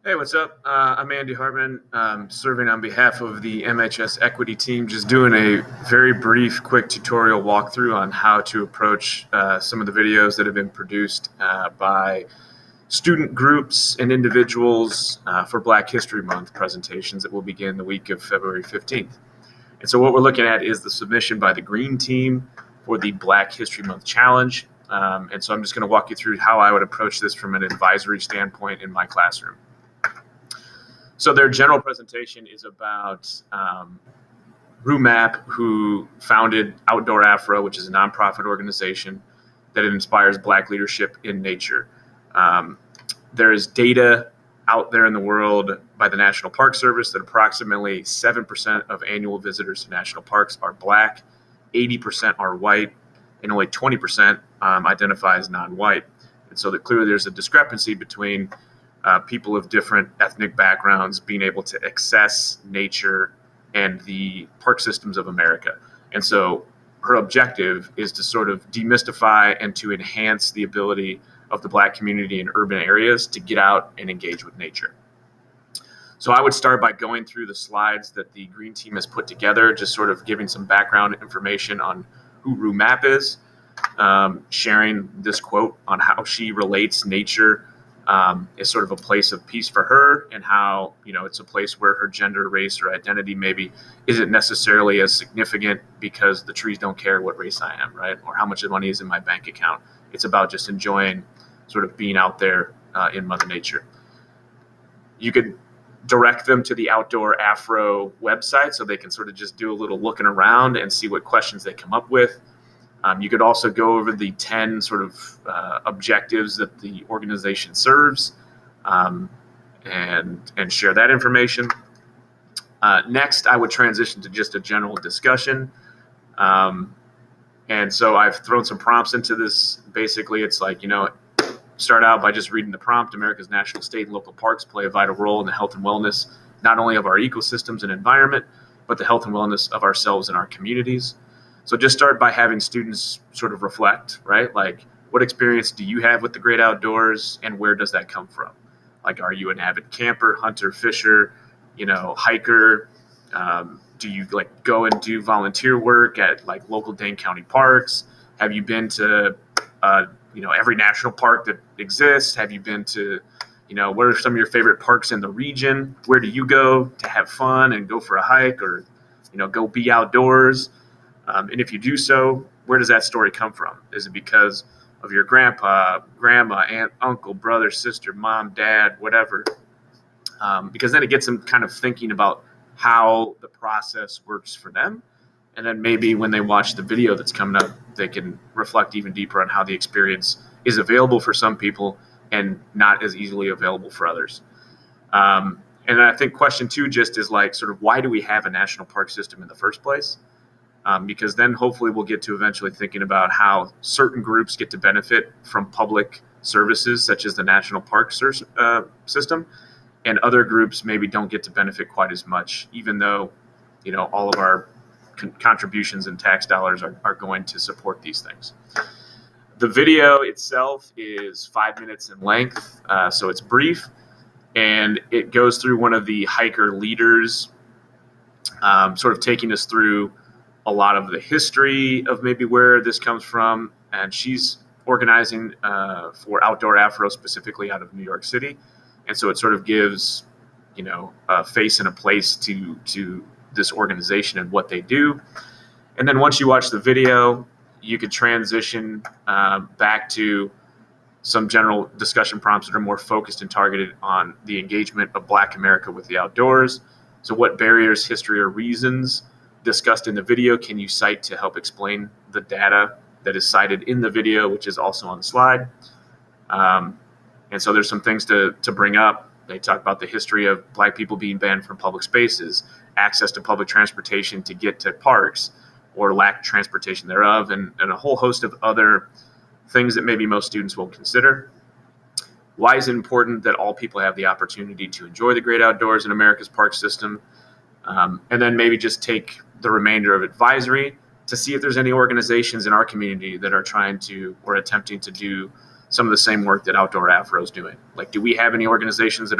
Hey, what's up? I'm Andy Hartman, serving on behalf of the MHS Equity team, just doing a very brief, quick tutorial walkthrough on how to approach some of the videos that have been produced by student groups and individuals for Black History Month presentations that will begin the week of February 15th. And so what we're looking at is the submission by the Green team for the Black History Month Challenge. And so I'm just going to walk you through how I would approach this from an advisory standpoint in my classroom. So their general presentation is about Rue Mapp, who founded Outdoor Afro, which is a nonprofit organization that inspires Black leadership in nature. There is data out there in the world by the National Park Service that approximately 7% of annual visitors to national parks are Black, 80% are white, and only 20% identify as non-white. And so that clearly there's a discrepancy between people of different ethnic backgrounds being able to access nature and the park systems of America. And so her objective is to sort of demystify and to enhance the ability of the Black community in urban areas to get out and engage with nature. So I would start by going through the slides that the Green team has put together, just sort of giving some background information on who Rue Mapp is, sharing this quote on how she relates nature is sort of a place of peace for her, and how it's a place where her gender, race, or identity maybe isn't necessarily as significant because the trees don't care what race I am, right, or how much money is in my bank account. It's about just enjoying sort of being out there in Mother Nature. You could direct them to the Outdoor Afro website so they can sort of just do a little looking around and see what questions they come up with. You could also go over the 10 sort of objectives that the organization serves and share that information. Next, I would transition to just a general discussion. And so I've thrown some prompts into this. Basically, it's like, start out by just reading the prompt. America's national, state, and local parks play a vital role in the health and wellness, not only of our ecosystems and environment, but the health and wellness of ourselves and our communities. So just start by having students sort of reflect, right? Like, what experience do you have with the great outdoors, and where does that come from? Like, are you an avid camper, hunter, fisher, hiker? Do you like go and do volunteer work at like local Dane County parks? Have you been to, every national park that exists? Have you been to, what are some of your favorite parks in the region? Where do you go to have fun and go for a hike, or, go be outdoors? And if you do so, where does that story come from? Is it because of your grandpa, grandma, aunt, uncle, brother, sister, mom, dad, whatever? Because then it gets them kind of thinking about how the process works for them. And then maybe when they watch the video that's coming up, they can reflect even deeper on how the experience is available for some people and not as easily available for others. And I think question 2 just is like, sort of, why do we have a national park system in the first place? Because then hopefully we'll get to eventually thinking about how certain groups get to benefit from public services such as the national park system, and other groups maybe don't get to benefit quite as much, even though all of our contributions and tax dollars are going to support these things. The video itself is 5 minutes in length, so it's brief, and it goes through one of the hiker leaders, sort of taking us through a lot of the history of maybe where this comes from. And she's organizing for Outdoor Afro, specifically out of New York City. And so it sort of gives, a face and a place to this organization and what they do. And then once you watch the video, you could transition back to some general discussion prompts that are more focused and targeted on the engagement of Black America with the outdoors. So what barriers, history, or reasons discussed in the video can you cite to help explain the data that is cited in the video, which is also on the slide? And so there's some things to bring up. They talk about the history of Black people being banned from public spaces, access to public transportation to get to parks, or lack transportation thereof, and a whole host of other things that maybe most students won't consider. Why is it important that all people have the opportunity to enjoy the great outdoors in America's park system? And then maybe just take the remainder of advisory to see if there's any organizations in our community that are trying to or attempting to do some of the same work that Outdoor Afro is doing. Like, do we have any organizations that